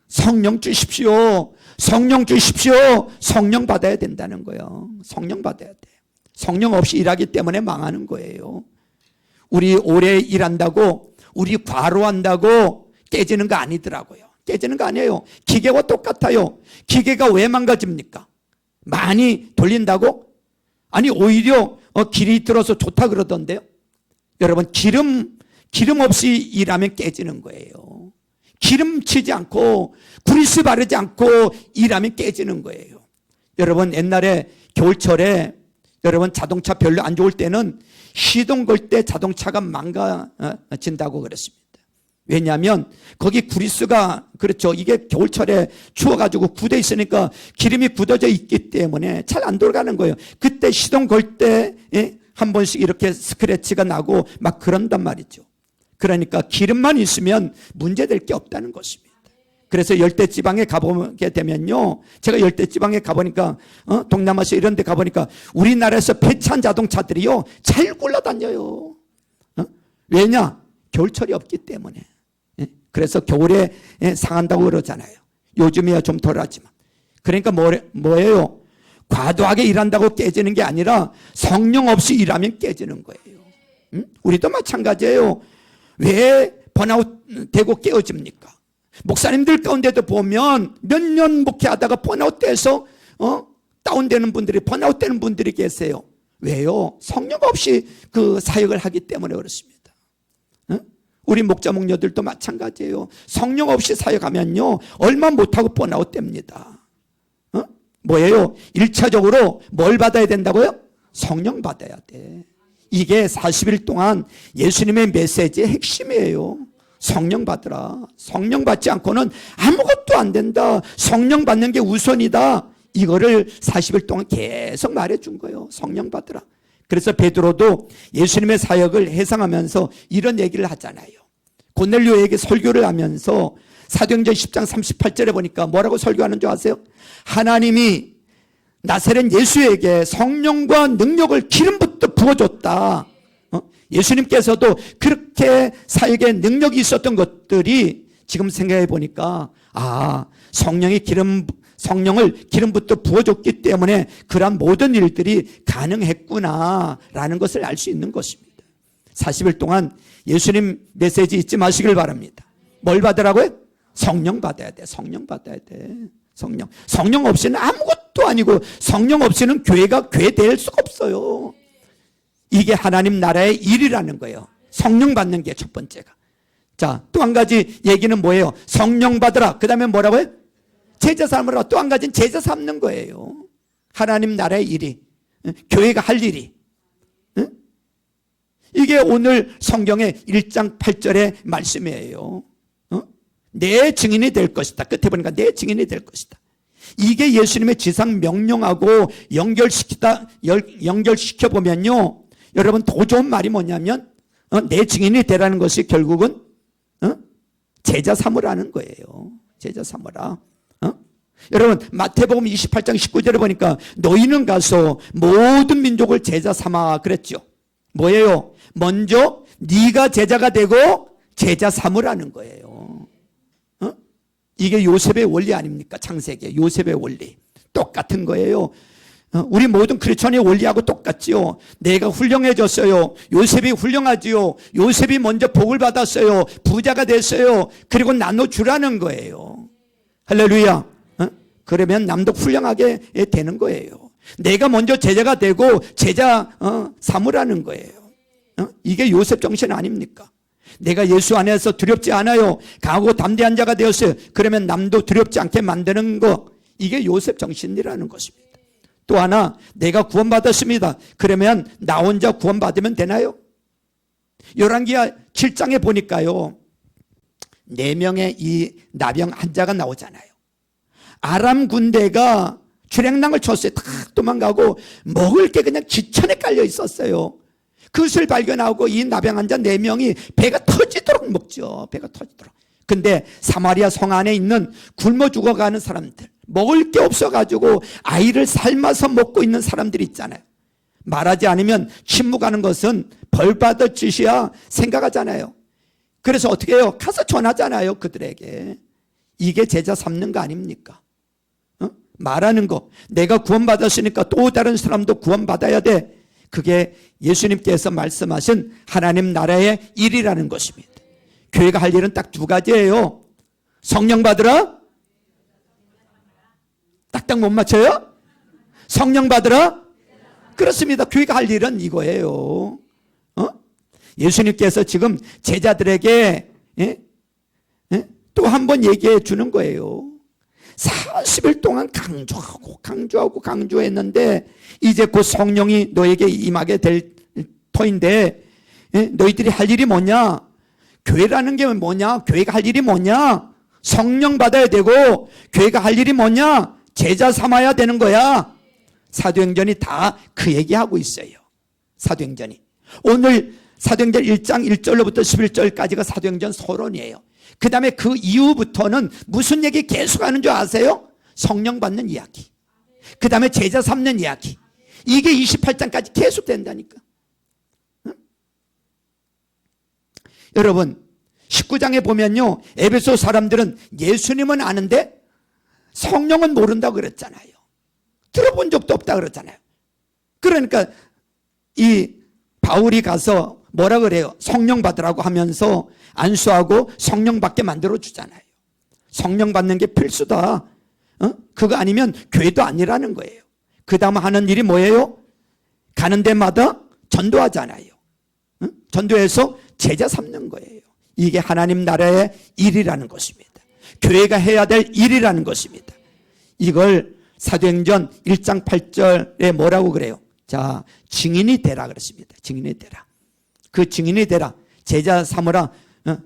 성령 주십시오. 성령 주십시오. 성령 받아야 된다는 거예요. 성령 받아야 돼요. 성령 없이 일하기 때문에 망하는 거예요. 우리 오래 일한다고, 우리 과로한다고 깨지는 거 아니더라고요. 깨지는 거 아니에요. 기계와 똑같아요. 기계가 왜 망가집니까? 많이 돌린다고? 아니 오히려 길이 들어서 좋다 그러던데요. 여러분 기름 없이 일하면 깨지는 거예요. 기름 치지 않고 그리스 바르지 않고 일하면 깨지는 거예요. 여러분 옛날에 겨울철에 여러분 자동차 별로 안 좋을 때는 시동 걸 때 자동차가 망가진다고 그랬습니다. 왜냐하면 거기 그리스가, 그렇죠, 이게 겨울철에 추워가지고 굳어 있으니까 기름이 굳어져 있기 때문에 잘 안 돌아가는 거예요. 그때 시동 걸 때 한 번씩 이렇게 스크래치가 나고 막 그런단 말이죠. 그러니까 기름만 있으면 문제될 게 없다는 것입니다. 그래서 열대지방에 가보게 되면요, 제가 열대지방에 가보니까 동남아시아 이런 데 가보니까 우리나라에서 폐차한 자동차들이요 잘 굴러다녀요. 왜냐? 겨울철이 없기 때문에. 그래서 겨울에 상한다고 그러잖아요. 요즘이야 좀 덜하지만. 그러니까 뭐예요? 과도하게 일한다고 깨지는 게 아니라 성령 없이 일하면 깨지는 거예요. 우리도 마찬가지예요. 왜 번아웃 되고 깨어집니까? 목사님들 가운데도 보면 몇 년 목회하다가 번아웃 돼서 다운되는 분들이, 번아웃 되는 분들이 계세요. 왜요? 성령 없이 그 사역을 하기 때문에 그렇습니다. 우리 목자 목녀들도 마찬가지예요. 성령 없이 사역하면요 얼마 못하고 번아웃 됩니다. 뭐예요? 1차적으로 뭘 받아야 된다고요? 성령 받아야 돼. 이게 40일 동안 예수님의 메시지의 핵심이에요. 성령 받으라. 성령 받지 않고는 아무것도 안 된다. 성령 받는 게 우선이다. 이거를 40일 동안 계속 말해준 거예요. 성령 받으라. 그래서 베드로도 예수님의 사역을 해상하면서 이런 얘기를 하잖아요. 고넬료에게 설교를 하면서 사도행전 10장 38절에 보니까 뭐라고 설교하는 줄 아세요? 하나님이 나사렛 예수에게 성령과 능력을 기름부터 부어줬다. 예수님께서도 그렇게 사역에 능력이 있었던 것들이 지금 생각해 보니까 성령을 기름부터 부어줬기 때문에 그러한 모든 일들이 가능했구나라는 것을 알 수 있는 것입니다. 40일 동안 예수님 메시지 잊지 마시길 바랍니다. 뭘 받으라고요? 성령 받아야 돼. 성령 받아야 돼. 성령 없이는 아무것도 아니고 성령 없이는 교회가 교회 될 수가 없어요. 이게 하나님 나라의 일이라는 거예요. 성령 받는 게 첫 번째가. 자, 또 한 가지 얘기는 뭐예요? 성령 받으라. 그 다음에 뭐라고요? 제자 삼으라. 또 한 가지는 제자 삼는 거예요. 하나님 나라의 일이, 교회가 할 일이. 이게 오늘 성경의 1장 8절의 말씀이에요. 내 증인이 될 것이다. 끝에 보니까 내 증인이 될 것이다. 이게 예수님의 지상 명령하고 연결시켜 보면요, 여러분 더 좋은 말이 뭐냐면 내 증인이 되라는 것이 결국은 제자 삼으라는 거예요. 제자 삼으라. 여러분 마태복음 28장 19절에 보니까 너희는 가서 모든 민족을 제자 삼아 그랬죠. 뭐예요? 먼저 네가 제자가 되고 제자 삼으라는 거예요. 이게 요셉의 원리 아닙니까? 창세기 요셉의 원리 똑같은 거예요. 우리 모든 크리스천의 원리하고 똑같지요. 내가 훌륭해졌어요. 요셉이 훌륭하지요. 요셉이 먼저 복을 받았어요. 부자가 됐어요. 그리고 나눠주라는 거예요. 할렐루야. 그러면 남도 훌륭하게 되는 거예요. 내가 먼저 제자가 되고 제자 삼으라는 거예요. 이게 요셉 정신 아닙니까? 내가 예수 안에서 두렵지 않아요. 강하고 담대한 자가 되었어요. 그러면 남도 두렵지 않게 만드는 거, 이게 요셉 정신이라는 것입니다. 또 하나, 내가 구원받았습니다. 그러면 나 혼자 구원받으면 되나요? 열왕기하 7장에 보니까요, 4명의 이 나병 환자가 나오잖아요. 아람 군대가 주랭랑을 쳤어요. 다 도망가고 먹을 게 그냥 지천에 깔려 있었어요. 그것을 발견하고 이 나병 환자 4명이 배가 터지도록 먹죠. 배가 터지도록. 근데 사마리아 성 안에 있는 굶어 죽어가는 사람들, 먹을 게 없어가지고 아이를 삶아서 먹고 있는 사람들이 있잖아요. 말하지 않으면 침묵하는 것은 벌받을 짓이야 생각하잖아요. 그래서 어떻게 해요? 가서 전하잖아요, 그들에게. 이게 제자 삼는 거 아닙니까? 말하는 거. 내가 구원받았으니까 또 다른 사람도 구원받아야 돼. 그게 예수님께서 말씀하신 하나님 나라의 일이라는 것입니다. 교회가 할 일은 딱 2가지예요. 성령 받으라. 딱딱 못 맞춰요? 성령 받으라. 그렇습니다. 교회가 할 일은 이거예요. 예수님께서 지금 제자들에게 또 한 번 얘기해 주는 거예요. 40일 동안 강조했는데 이제 곧 성령이 너에게 임하게 될 터인데 너희들이 할 일이 뭐냐? 교회라는 게 뭐냐? 교회가 할 일이 뭐냐? 성령 받아야 되고, 교회가 할 일이 뭐냐? 제자 삼아야 되는 거야. 사도행전이 다 그 얘기하고 있어요. 사도행전이. 오늘 사도행전 1장 1절로부터 11절까지가 사도행전 서론이에요. 그 다음에 그 이후부터는 무슨 얘기 계속하는 줄 아세요? 성령 받는 이야기. 그 다음에 제자 삼는 이야기. 이게 28장까지 계속 된다니까. 응? 여러분 19장에 보면요, 에베소 사람들은 예수님은 아는데 성령은 모른다고 그랬잖아요. 들어본 적도 없다 그랬잖아요. 그러니까 이 바울이 가서 뭐라 그래요? 성령 받으라고 하면서 안수하고 성령 받게 만들어 주잖아요. 성령 받는 게 필수다. 그거 아니면 교회도 아니라는 거예요. 그 다음 하는 일이 뭐예요? 가는 데마다 전도하잖아요. 전도해서 제자 삼는 거예요. 이게 하나님 나라의 일이라는 것입니다. 교회가 해야 될 일이라는 것입니다. 이걸 사도행전 1장 8절에 뭐라고 그래요? 자, 증인이 되라 그랬습니다. 증인이 되라. 그 증인이 되라. 제자 삼으라.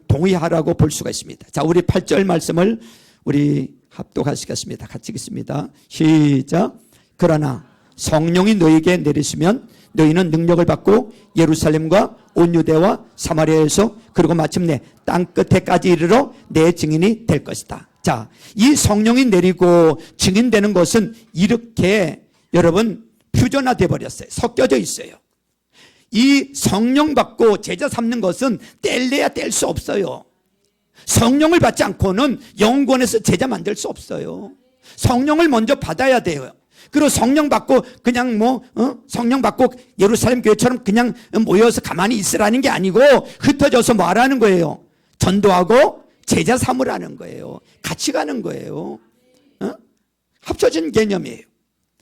동의하라고 볼 수가 있습니다. 자, 우리 8절 말씀을 우리 합독하시겠습니다. 같이 읽습니다. 시작. 그러나 성령이 너희에게 내리시면 너희는 능력을 받고 예루살렘과 온 유대와 사마리아에서 그리고 마침내 땅 끝에까지 이르러 내 증인이 될 것이다. 자, 이 성령이 내리고 증인되는 것은 이렇게 여러분 퓨전화돼 버렸어요. 섞여져 있어요. 이 성령 받고 제자 삼는 것은 뗄래야 뗄 수 없어요. 성령을 받지 않고는 영권에서 제자 만들 수 없어요. 성령을 먼저 받아야 돼요. 그리고 성령 받고 그냥 성령 받고 예루살렘 교회처럼 그냥 모여서 가만히 있으라는 게 아니고 흩어져서 뭐 하라는 거예요? 전도하고 제자 삼으라는 거예요. 같이 가는 거예요. 합쳐진 개념이에요.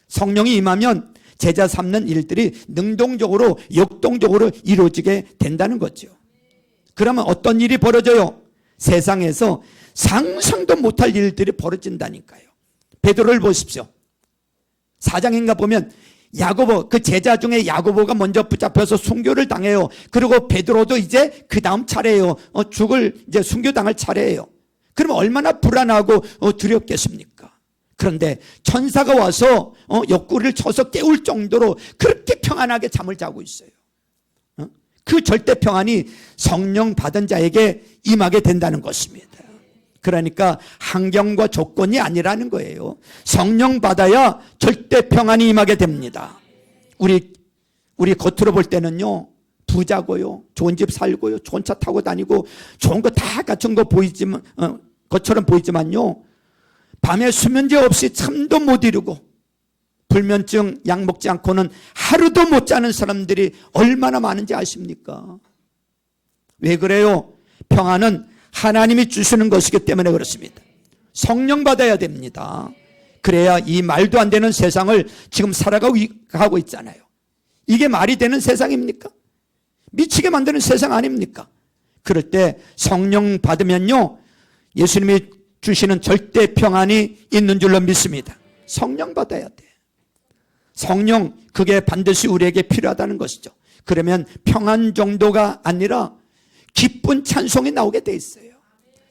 성령이 임하면 제자 삼는 일들이 능동적으로 역동적으로 이루어지게 된다는 거죠. 그러면 어떤 일이 벌어져요? 세상에서 상상도 못할 일들이 벌어진다니까요. 베드로를 보십시오. 4장인가 보면 야고보, 그 제자 중에 야고보가 먼저 붙잡혀서 순교를 당해요. 그리고 베드로도 이제 그 다음 차례예요. 죽을 이제 순교당할 차례예요. 그러면 얼마나 불안하고 두렵겠습니까? 그런데 천사가 와서 옆구리를 쳐서 깨울 정도로 그렇게 평안하게 잠을 자고 있어요. 그 절대 평안이 성령 받은 자에게 임하게 된다는 것입니다. 그러니까 환경과 조건이 아니라는 거예요. 성령 받아야 절대 평안이 임하게 됩니다. 우리 겉으로 볼 때는요, 부자고요, 좋은 집 살고요, 좋은 차 타고 다니고 좋은 거 다 갖춘 거 보이지만 것처럼 보이지만요, 밤에 수면제 없이 잠도 못 이루고 불면증 약 먹지 않고는 하루도 못 자는 사람들이 얼마나 많은지 아십니까? 왜 그래요? 평안은 하나님이 주시는 것이기 때문에 그렇습니다. 성령 받아야 됩니다. 그래야 이 말도 안 되는 세상을 지금 살아가고 있잖아요. 이게 말이 되는 세상입니까? 미치게 만드는 세상 아닙니까? 그럴 때 성령 받으면요, 예수님이 주시는 절대 평안이 있는 줄로 믿습니다. 성령 받아야 돼. 성령, 그게 반드시 우리에게 필요하다는 것이죠. 그러면 평안 정도가 아니라 기쁜 찬송이 나오게 돼 있어요.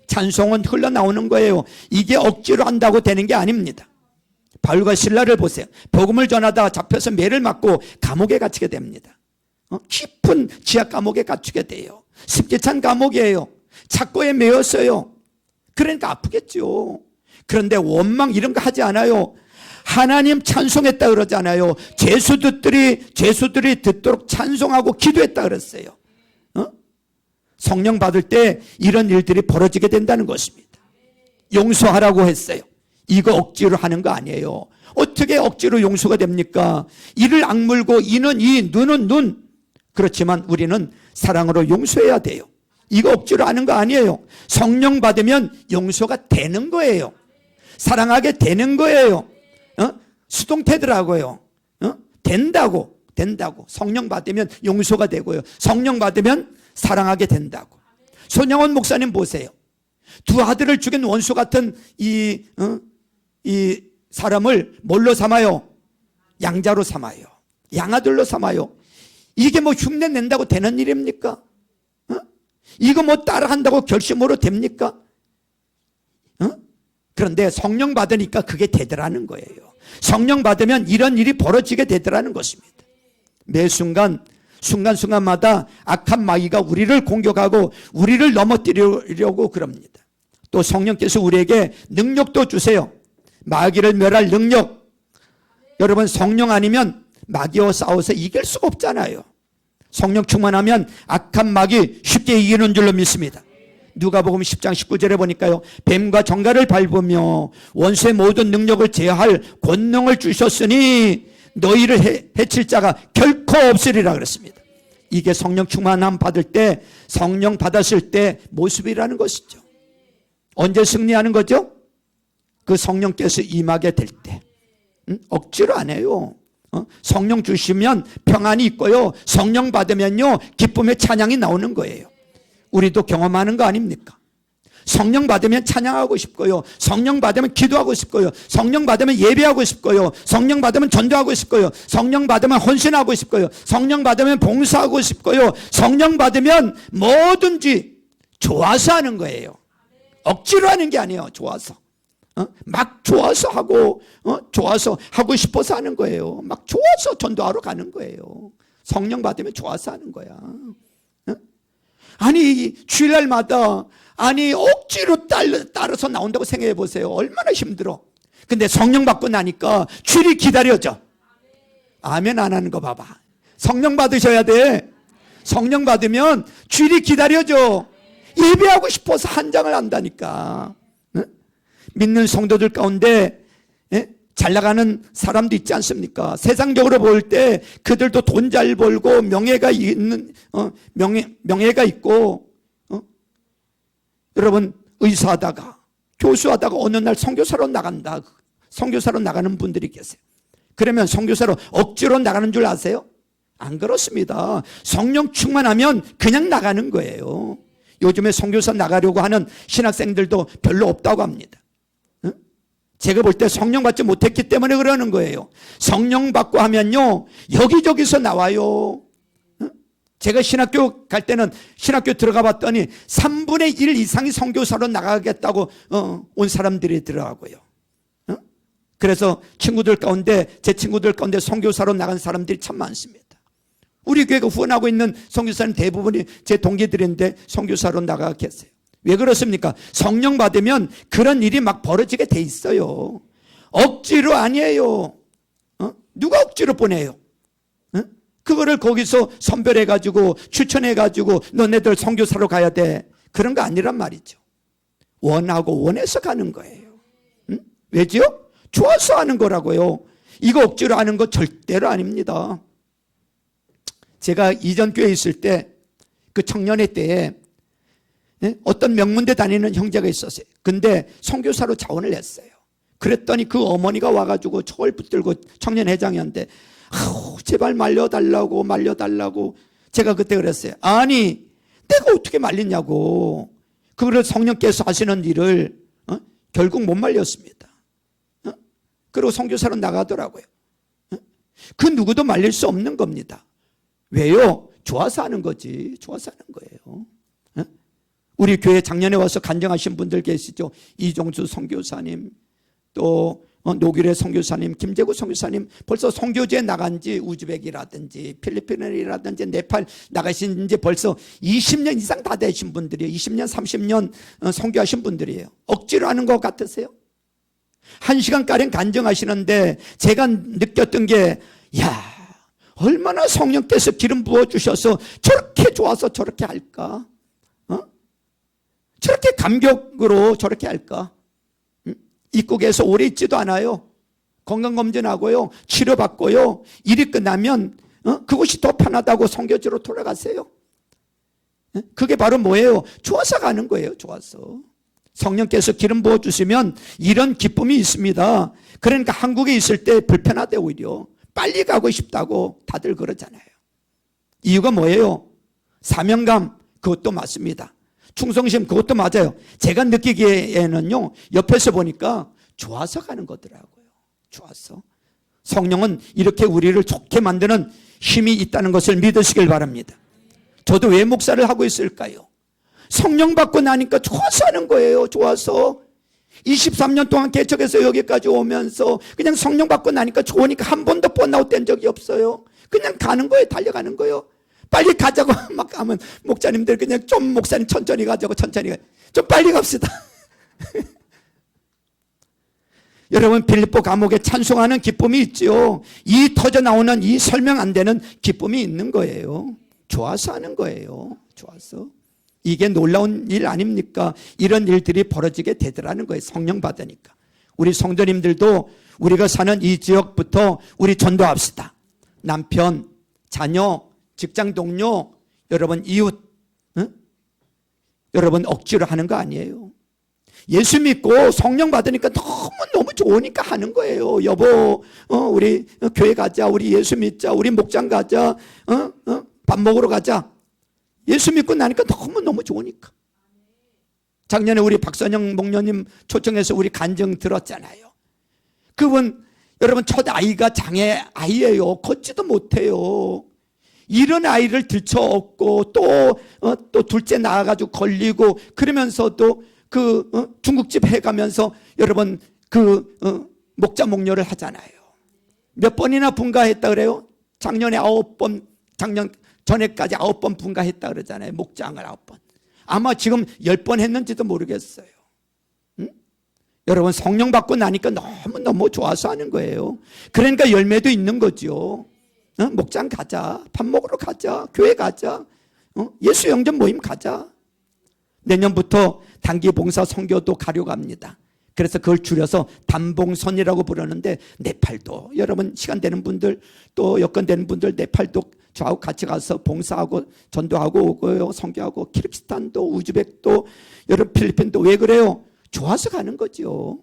찬송은 흘러나오는 거예요. 이게 억지로 한다고 되는 게 아닙니다. 바울과 실라를 보세요. 복음을 전하다 잡혀서 매를 맞고 감옥에 갇히게 됩니다. 깊은 지하 감옥에 갇히게 돼요. 습기 찬 감옥이에요. 착고에 매였어요. 그러니까 아프겠죠. 그런데 원망 이런 거 하지 않아요. 하나님 찬송했다 그러잖아요. 죄수들이 듣도록 찬송하고 기도했다 그랬어요. 성령 받을 때 이런 일들이 벌어지게 된다는 것입니다. 용서하라고 했어요. 이거 억지로 하는 거 아니에요. 어떻게 억지로 용서가 됩니까? 이를 악물고 이는 이, 눈은 눈. 그렇지만 우리는 사랑으로 용서해야 돼요. 이거 억지로 하는 거 아니에요. 성령 받으면 용서가 되는 거예요. 사랑하게 되는 거예요. 수동태더라고요. 된다고. 성령 받으면 용서가 되고요. 성령 받으면 사랑하게 된다고. 손영원 목사님 보세요. 두 아들을 죽인 원수 같은 이 사람을 뭘로 삼아요? 양자로 삼아요. 양아들로 삼아요. 이게 뭐 흉내 낸다고 되는 일입니까? 이거 뭐 따라한다고 결심으로 됩니까? 그런데 성령 받으니까 그게 되더라는 거예요. 성령 받으면 이런 일이 벌어지게 되더라는 것입니다. 매 순간순간마다 악한 마귀가 우리를 공격하고 우리를 넘어뜨리려고 그럽니다. 또 성령께서 우리에게 능력도 주세요. 마귀를 멸할 능력. 여러분, 성령 아니면 마귀와 싸워서 이길 수가 없잖아요. 성령 충만하면 악한 마귀 쉽게 이기는 줄로 믿습니다. 누가복음 10장 19절에 보니까요, 뱀과 정갈을 밟으며 원수의 모든 능력을 제어할 권능을 주셨으니 너희를 해칠 자가 결코 없으리라 그랬습니다. 이게 성령 충만함 받을 때, 성령 받았을 때 모습이라는 것이죠. 언제 승리하는 거죠? 그 성령께서 임하게 될 때. 억지로 안 해요. 성령 주시면 평안이 있고요, 성령 받으면요 기쁨의 찬양이 나오는 거예요. 우리도 경험하는 거 아닙니까? 성령 받으면 찬양하고 싶고요, 성령 받으면 기도하고 싶고요, 성령 받으면 예배하고 싶고요, 성령 받으면 전도하고 싶고요, 성령 받으면 헌신하고 싶고요, 성령 받으면 봉사하고 싶고요, 성령 받으면 뭐든지 좋아서 하는 거예요. 억지로 하는 게 아니에요. 좋아서. 막 좋아서 하고, 좋아서 하고 싶어서 하는 거예요. 막 좋아서 전도하러 가는 거예요. 성령 받으면 좋아서 하는 거야. 아니, 주일날마다, 억지로 따라서 나온다고 생각해 보세요. 얼마나 힘들어. 근데 성령 받고 나니까 주일이 기다려져. 아멘 안 하는 거 봐봐. 성령 받으셔야 돼. 성령 받으면 주일이 기다려져. 예배하고 싶어서 한장을 한다니까. 믿는 성도들 가운데 잘 나가는 사람도 있지 않습니까? 세상적으로 볼 때 그들도 돈 잘 벌고 명예가 있고, 여러분, 의사하다가 교수하다가 어느 날 선교사로 나간다. 선교사로 나가는 분들이 계세요. 그러면 선교사로 억지로 나가는 줄 아세요? 안 그렇습니다. 성령 충만하면 그냥 나가는 거예요. 요즘에 선교사 나가려고 하는 신학생들도 별로 없다고 합니다. 제가 볼 때 성령 받지 못했기 때문에 그러는 거예요. 성령 받고 하면요 여기저기서 나와요. 제가 신학교 갈 때는 신학교 들어가 봤더니 3분의 1 이상이 선교사로 나가겠다고 온 사람들이 있더라고요. 그래서 친구들 가운데, 제 친구들 가운데 선교사로 나간 사람들이 참 많습니다. 우리 교회가 후원하고 있는 선교사는 대부분이 제 동기들인데 선교사로 나가 계세요. 왜 그렇습니까? 성령 받으면 그런 일이 막 벌어지게 돼 있어요. 억지로 아니에요. 누가 억지로 보내요? 그거를 거기서 선별해가지고 추천해가지고 너네들 선교사로 가야 돼. 그런 거 아니란 말이죠. 원하고 원해서 가는 거예요. 왜지요? 좋아서 하는 거라고요. 이거 억지로 하는 거 절대로 아닙니다. 제가 이전 교회에 있을 때 그 청년회 때에 어떤 명문대 다니는 형제가 있었어요. 근데 선교사로 자원을 냈어요. 그랬더니 그 어머니가 와가지고 저를 붙들고 청년회장이었는데 제발 말려달라고 제가 그때 그랬어요. 아니 내가 어떻게 말리냐고. 그거를 성령께서 하시는 일을 결국 못 말렸습니다. 그리고 선교사로 나가더라고요. 그 누구도 말릴 수 없는 겁니다. 왜요? 좋아서 하는 거지. 좋아서 하는 거예요. 우리 교회 작년에 와서 간증하신 분들 계시죠. 이종수 선교사님, 또 노길의 선교사님, 김재구 선교사님, 벌써 선교지에 나간 지 우즈벡이라든지 필리핀이라든지 네팔 나가신 지 벌써 20년 이상 다 되신 분들이에요. 20년, 30년 선교하신 분들이에요. 억지로 하는 것 같으세요? 1시간가량 간증하시는데 제가 느꼈던 게, 야, 얼마나 성령께서 기름 부어주셔서 저렇게 좋아서 저렇게 할까? 저렇게 감격으로 저렇게 할까? 입국에서 오래 있지도 않아요. 건강검진하고요, 치료받고요, 일이 끝나면 그것이 더 편하다고 선교지로 돌아가세요. 그게 바로 뭐예요? 좋아서 가는 거예요. 좋아서. 성령께서 기름 부어주시면 이런 기쁨이 있습니다. 그러니까 한국에 있을 때 불편하대. 오히려 빨리 가고 싶다고 다들 그러잖아요. 이유가 뭐예요? 사명감, 그것도 맞습니다. 충성심, 그것도 맞아요. 제가 느끼기에는요, 옆에서 보니까 좋아서 가는 거더라고요. 좋아서. 성령은 이렇게 우리를 좋게 만드는 힘이 있다는 것을 믿으시길 바랍니다. 저도 왜 목사를 하고 있을까요? 성령 받고 나니까 좋아서 하는 거예요. 좋아서. 23년 동안 개척해서 여기까지 오면서 그냥 성령 받고 나니까 좋으니까 한 번도 번아웃 된 적이 없어요. 그냥 가는 거예요. 달려가는 거예요. 빨리 가자고 막 하면 목사님들 그냥 좀 목사님 천천히 가자고, 천천히 가. 좀 빨리 갑시다. 여러분, 빌립보 감옥에 찬송하는 기쁨이 있죠. 이 터져 나오는 이 설명 안 되는 기쁨이 있는 거예요. 좋아서 하는 거예요. 좋아서. 이게 놀라운 일 아닙니까? 이런 일들이 벌어지게 되더라는 거예요. 성령 받으니까. 우리 성도님들도 우리가 사는 이 지역부터 우리 전도합시다. 남편, 자녀, 직장 동료, 여러분 이웃, 여러분 억지로 하는 거 아니에요. 예수 믿고 성령 받으니까 너무 좋으니까 하는 거예요. 여보, 우리 교회 가자, 우리 예수 믿자, 우리 목장 가자, 밥 먹으러 가자. 예수 믿고 나니까 너무 좋으니까. 작년에 우리 박선영 목녀님 초청해서 우리 간증 들었잖아요. 그분 여러분 첫 아이가 장애 아이예요. 걷지도 못해요. 이런 아이를 들쳐업고 또 둘째 나와가지고 걸리고 그러면서도 중국집 해가면서 여러분 목자 목녀를 하잖아요. 몇 번이나 분가했다 그래요? 작년에 9번, 작년 전에까지 9번 분가했다 그러잖아요. 목장을 9번. 아마 지금 10번 했는지도 모르겠어요. 여러분 성령 받고 나니까 너무 좋아서 하는 거예요. 그러니까 열매도 있는 거죠. 목장 가자, 밥 먹으러 가자, 교회 가자, 예수 영접 모임 가자. 내년부터 단기 봉사 선교도 가려고 합니다. 그래서 그걸 줄여서 단봉선이라고 부르는데 네팔도 여러분 시간 되는 분들 또 여건 되는 분들 네팔도 저하고 같이 가서 봉사하고 전도하고 오고요. 선교하고 키르기스탄도 우즈벡도 여러분 필리핀도. 왜 그래요? 좋아서 가는 거죠.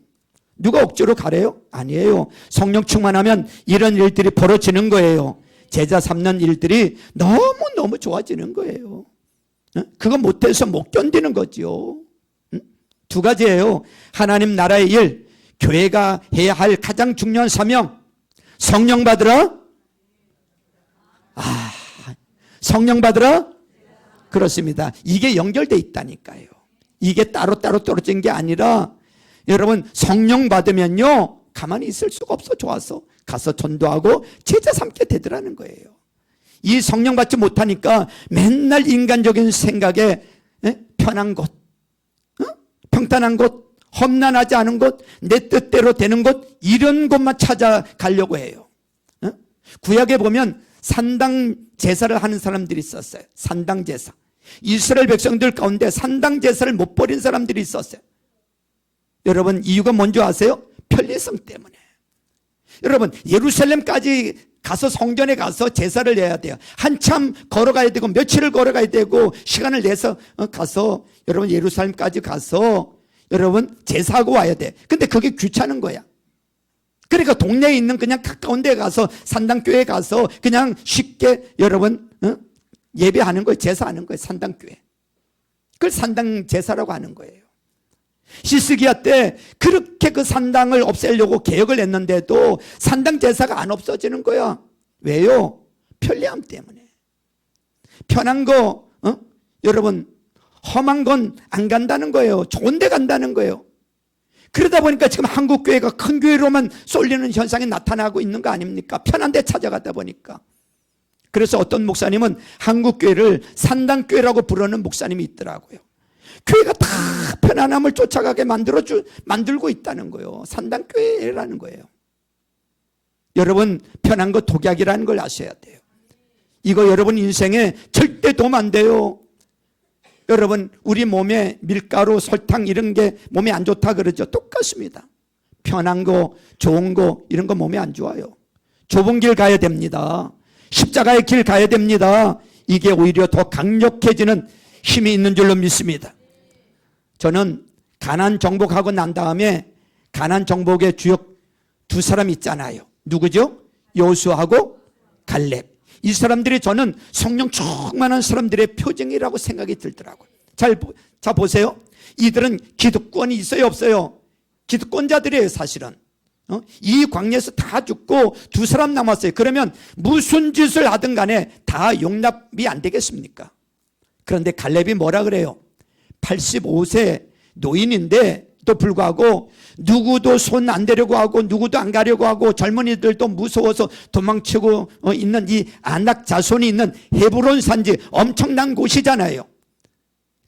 누가 억지로 가래요? 아니에요. 성령 충만하면 이런 일들이 벌어지는 거예요. 제자 삼는 일들이 너무 좋아지는 거예요. 그거 못해서 못 견디는 거죠. 두 가지예요. 하나님 나라의 일, 교회가 해야 할 가장 중요한 사명, 성령 받으라. 성령 받으라. 그렇습니다. 이게 연결돼 있다니까요. 이게 따로따로 떨어진 게 아니라 여러분 성령 받으면요 가만히 있을 수가 없어. 좋아서 가서 전도하고 제자 삼게 되더라는 거예요. 이 성령 받지 못하니까 맨날 인간적인 생각에 편한 곳, 평탄한 곳, 험난하지 않은 곳, 내 뜻대로 되는 곳, 이런 곳만 찾아가려고 해요. 구약에 보면 산당 제사를 하는 사람들이 있었어요. 산당 제사. 이스라엘 백성들 가운데 산당 제사를 못 버린 사람들이 있었어요. 여러분 이유가 뭔지 아세요? 편리성 때문에. 여러분 예루살렘까지 가서 성전에 가서 제사를 해야 돼요. 한참 걸어가야 되고 며칠을 걸어가야 되고 시간을 내서 가서 여러분 예루살렘까지 가서 여러분 제사하고 와야 돼. 근데 그게 귀찮은 거야. 그러니까 동네에 있는 그냥 가까운 데 가서 산당교회 가서 그냥 쉽게 여러분 예배하는 거예요. 제사하는 거예요. 산당교회. 그걸 산당 제사라고 하는 거예요. 히스기야 때 그렇게 그 산당을 없애려고 개혁을 했는데도 산당 제사가 안 없어지는 거야. 왜요? 편리함 때문에. 편한 거 여러분 험한 건 안 간다는 거예요. 좋은 데 간다는 거예요. 그러다 보니까 지금 한국 교회가 큰 교회로만 쏠리는 현상이 나타나고 있는 거 아닙니까? 편한 데 찾아가다 보니까. 그래서 어떤 목사님은 한국 교회를 산당교회라고 부르는 목사님이 있더라고요. 교회가 다 편안함을 쫓아가게 만들고 있다는 거예요. 산당교회라는 거예요. 여러분 편한 거 독약이라는 걸 아셔야 돼요. 이거 여러분 인생에 절대 도움 안 돼요. 여러분 우리 몸에 밀가루, 설탕 이런 게 몸에 안 좋다 그러죠. 똑같습니다. 편한 거, 좋은 거 이런 거 몸에 안 좋아요. 좁은 길 가야 됩니다. 십자가의 길 가야 됩니다. 이게 오히려 더 강력해지는 힘이 있는 줄로 믿습니다. 저는 가나안 정복하고 난 다음에 가나안 정복의 주역 두 사람 있잖아요. 누구죠? 여호수아하고 갈렙. 이 사람들이 저는 성령 충만한 사람들의 표징이라고 생각이 들더라고요. 자 보세요. 이들은 기득권이 있어요 없어요? 기득권자들이에요 사실은. 이 광야에서 다 죽고 두 사람 남았어요. 그러면 무슨 짓을 하든 간에 다 용납이 안 되겠습니까? 그런데 갈렙이 뭐라 그래요? 85세 노인인데 또 불구하고 누구도 손 안 대려고 하고 누구도 안 가려고 하고 젊은이들도 무서워서 도망치고 있는 이 아낙 자손이 있는 헤브론 산지 엄청난 곳이잖아요.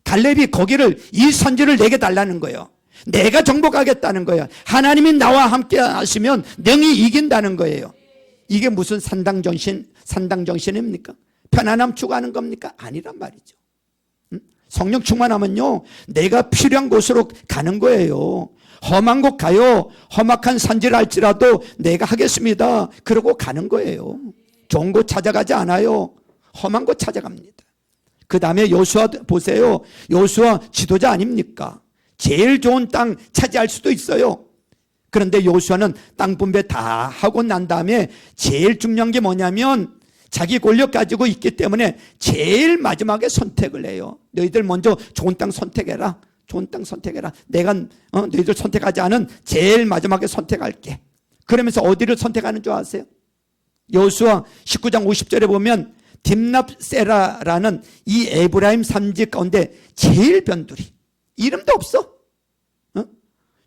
갈렙이 거기를 이 산지를 내게 달라는 거예요. 내가 정복하겠다는 거예요. 하나님이 나와 함께 하시면 능히 이긴다는 거예요. 이게 무슨 산당정신입니까? 편안함 추구하는 겁니까? 아니란 말이죠. 성령 충만하면요 내가 필요한 곳으로 가는 거예요. 험한 곳 가요. 험악한 산지를 할지라도 내가 하겠습니다. 그러고 가는 거예요. 좋은 곳 찾아가지 않아요. 험한 곳 찾아갑니다. 그 다음에 여호수아 보세요. 여호수아 지도자 아닙니까? 제일 좋은 땅 차지할 수도 있어요. 그런데 여호수아는 땅 분배 다 하고 난 다음에 제일 중요한 게 뭐냐면 자기 권력 가지고 있기 때문에 제일 마지막에 선택을 해요. 너희들 먼저 좋은 땅 선택해라. 좋은 땅 선택해라. 내가 너희들 선택하지 않은 제일 마지막에 선택할게. 그러면서 어디를 선택하는 줄 아세요? 여호수아 19장 50절에 보면 딥납세라라는 이 에브라임 산지 가운데 제일 변두리. 이름도 없어.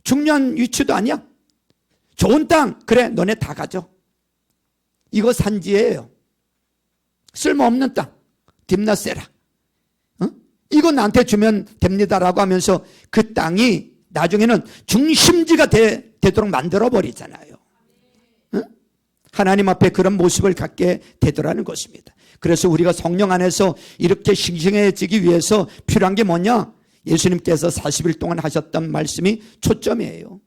중요한 위치도 아니야. 좋은 땅. 그래 너네 다 가져. 이거 산지예요. 쓸모없는 땅. 딥나세라. 이거 나한테 주면 됩니다라고 하면서 그 땅이 나중에는 중심지가 되도록 만들어버리잖아요. 하나님 앞에 그런 모습을 갖게 되더라는 것입니다. 그래서 우리가 성령 안에서 이렇게 싱싱해지기 위해서 필요한 게 뭐냐? 예수님께서 40일 동안 하셨던 말씀이 초점이에요.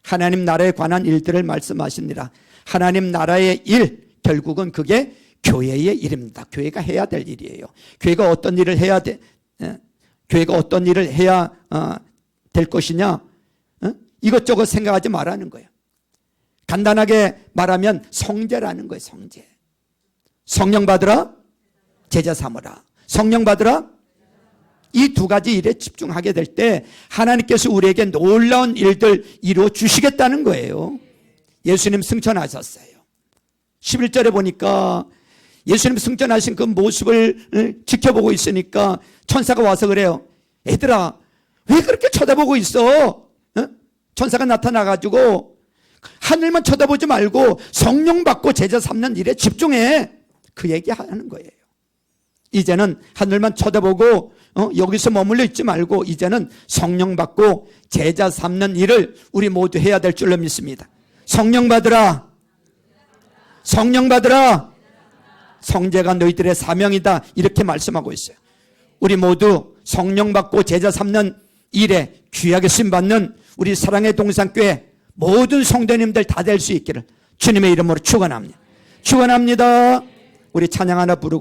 하나님 나라에 관한 일들을 말씀하시니라. 하나님 나라의 일, 결국은 그게 교회의 일입니다. 교회가 해야 될 일이에요. 교회가 어떤 일을 해야 돼? 교회가 어떤 일을 해야 될 것이냐? 이것저것 생각하지 말라는 거예요. 간단하게 말하면 성제라는 거예요. 성제. 성령 받으라, 제자 삼으라. 성령 받으라. 이 두 가지 일에 집중하게 될 때 하나님께서 우리에게 놀라운 일들 이루어 주시겠다는 거예요. 예수님 승천하셨어요. 11절에 보니까 예수님 승천하신 그 모습을 지켜보고 있으니까 천사가 와서 그래요. 얘들아, 왜 그렇게 쳐다보고 있어? 천사가 나타나가지고 하늘만 쳐다보지 말고 성령 받고 제자 삼는 일에 집중해. 그 얘기하는 거예요. 이제는 하늘만 쳐다보고 여기서 머물러 있지 말고 이제는 성령 받고 제자 삼는 일을 우리 모두 해야 될 줄로 믿습니다. 성령 받으라. 성령 받으라. 성제가 너희들의 사명이다. 이렇게 말씀하고 있어요. 우리 모두 성령 받고 제자 삼는 일에 귀하게 쓰임받는 우리 사랑의 동산교회 모든 성도님들 다 될 수 있기를 주님의 이름으로 축원합니다. 축원합니다. 우리 찬양 하나 부르고